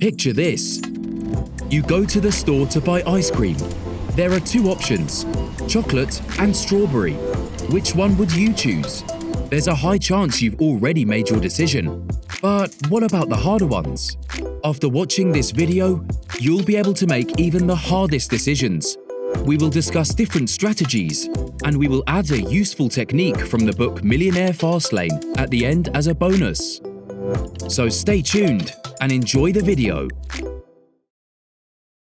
Picture this. You go to the store to buy ice cream. There are two options, chocolate and strawberry. Which one would you choose? There's a high chance you've already made your decision. But what about the harder ones? After watching this video, you'll be able to make even the hardest decisions. We will discuss different strategies, and we will add a useful technique from the book Millionaire Fastlane at the end as a bonus. So stay tuned and enjoy the video.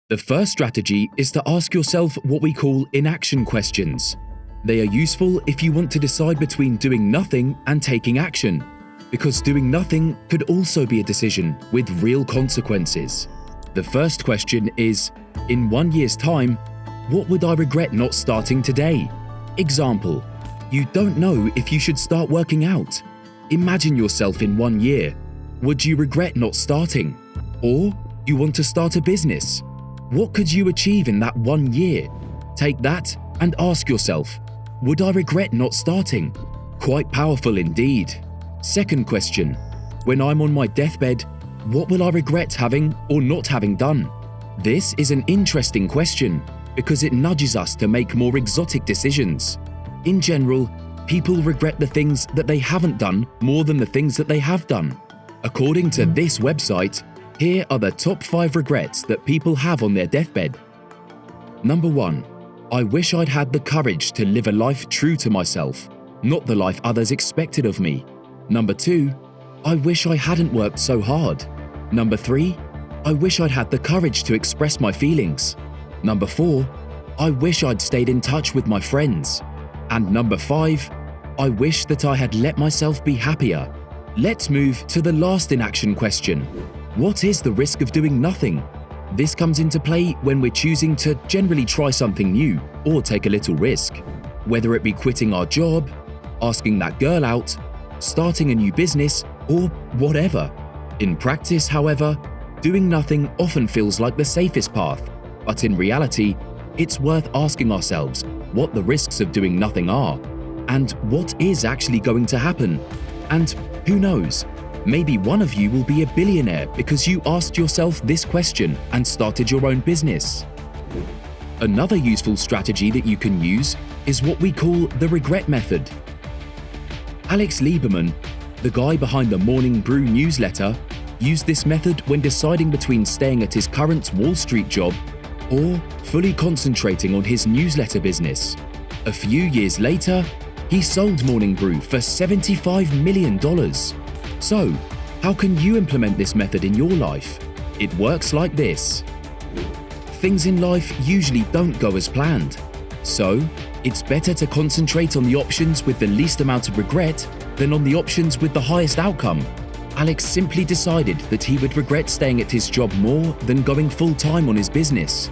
The first strategy is to ask yourself what we call inaction questions. They are useful if you want to decide between doing nothing and taking action, because doing nothing could also be a decision with real consequences. The first question is, in 1 year's time, what would I regret not starting today? Example, you don't know if you should start working out. Imagine yourself in 1 year. Would you regret not starting? Or you want to start a business? What could you achieve in that 1 year? Take that and ask yourself, would I regret not starting? Quite powerful indeed. Second question, when I'm on my deathbed, what will I regret having or not having done? This is an interesting question because it nudges us to make more exotic decisions. In general, people regret the things that they haven't done more than the things that they have done. According to this website, here are the top 5 regrets that people have on their deathbed. Number 1. I wish I'd had the courage to live a life true to myself, not the life others expected of me. Number 2. I wish I hadn't worked so hard. Number 3. I wish I'd had the courage to express my feelings. Number 4. I wish I'd stayed in touch with my friends. And number 5. I wish that I had let myself be happier. Let's move to the last inaction question. What is the risk of doing nothing? This comes into play when we're choosing to generally try something new or take a little risk, whether it be quitting our job, asking that girl out, starting a new business, or whatever. In practice, however, doing nothing often feels like the safest path, but in reality, it's worth asking ourselves what the risks of doing nothing are, and what is actually going to happen. And who knows, maybe one of you will be a billionaire because you asked yourself this question and started your own business. Another useful strategy that you can use is what we call the regret method. Alex Lieberman, the guy behind the Morning Brew newsletter, used this method when deciding between staying at his current Wall Street job or fully concentrating on his newsletter business. A few years later, he sold Morning Brew for $75 million. So, how can you implement this method in your life? It works like this. Things in life usually don't go as planned. So, it's better to concentrate on the options with the least amount of regret than on the options with the highest outcome. Alex simply decided that he would regret staying at his job more than going full-time on his business.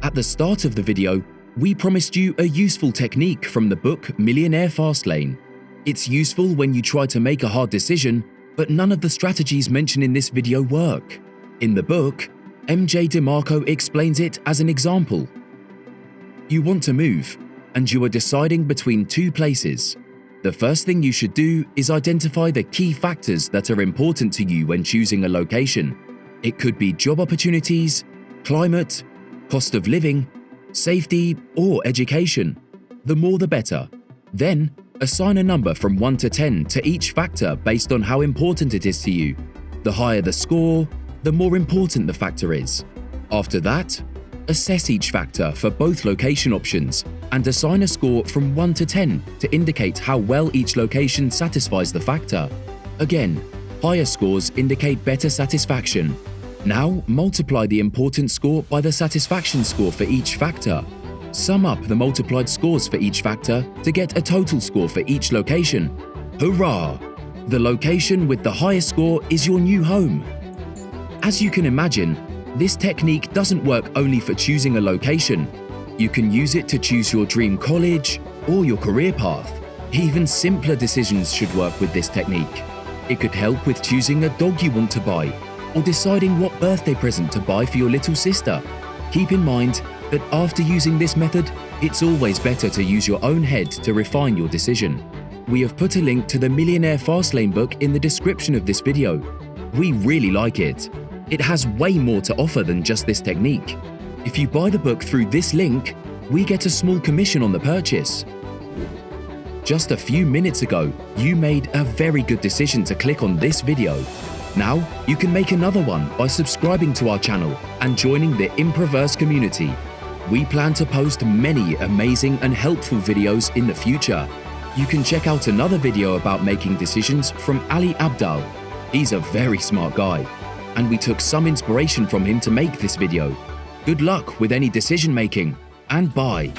At the start of the video, we promised you a useful technique from the book Millionaire Fastlane. It's useful when you try to make a hard decision, but none of the strategies mentioned in this video work. In the book, MJ DeMarco explains it as an example. You want to move, and you are deciding between 2 places. The first thing you should do is identify the key factors that are important to you when choosing a location. It could be job opportunities, climate, cost of living, safety, or education. The more the better. Then, assign a number from 1 to 10 to each factor based on how important it is to you. The higher the score, the more important the factor is. After that, assess each factor for both location options and assign a score from 1 to 10 to indicate how well each location satisfies the factor. Again, higher scores indicate better satisfaction. Now, multiply the importance score by the satisfaction score for each factor. Sum up the multiplied scores for each factor to get a total score for each location. Hurrah! The location with the highest score is your new home. As you can imagine, this technique doesn't work only for choosing a location. You can use it to choose your dream college or your career path. Even simpler decisions should work with this technique. It could help with choosing a dog you want to buy or deciding what birthday present to buy for your little sister. Keep in mind that after using this method, it's always better to use your own head to refine your decision. We have put a link to the Millionaire Fastlane book in the description of this video. We really like it. It has way more to offer than just this technique. If you buy the book through this link, we get a small commission on the purchase. Just a few minutes ago, you made a very good decision to click on this video. Now, you can make another one by subscribing to our channel and joining the Improverse community. We plan to post many amazing and helpful videos in the future. You can check out another video about making decisions from Ali Abdal. He's a very smart guy, and we took some inspiration from him to make this video. Good luck with any decision making, and bye.